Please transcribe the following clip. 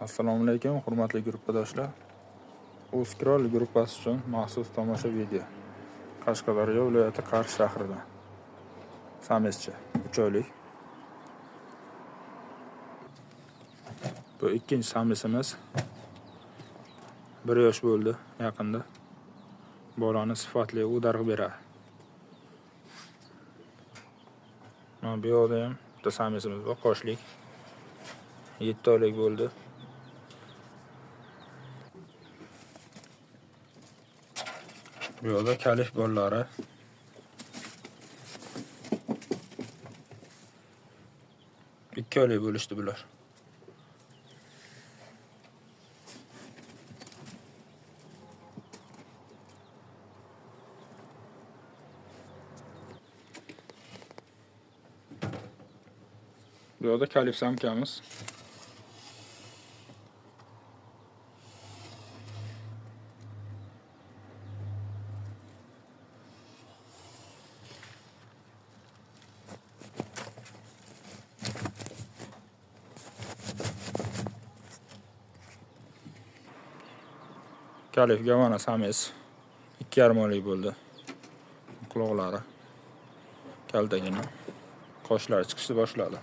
Assalomu alaykum, hurmatli gruppadoshlar. Scroll gruppasi uchun maxsus tomosha video. Qashqadaryo viloyati Qarshi shahrida. Samescha 3 oylik. Bu ikkinchi samesimiz. 1 yosh bo'ldi yaqinda. Bolani sifatli udarg'i beradi. Mana bu yerda ham bitta samesimiz bor, qoshlik. 7 oylik bo'ldi. Bu yerda kalif bolalari. Ikki oylik bo'lishdi bular. Bu yerda kalif samkamiz. Kalif Gavana sames 2,5 oylik bo'ldi. Quloqlari, kaltagina, qoshlari chiqishni boshladi.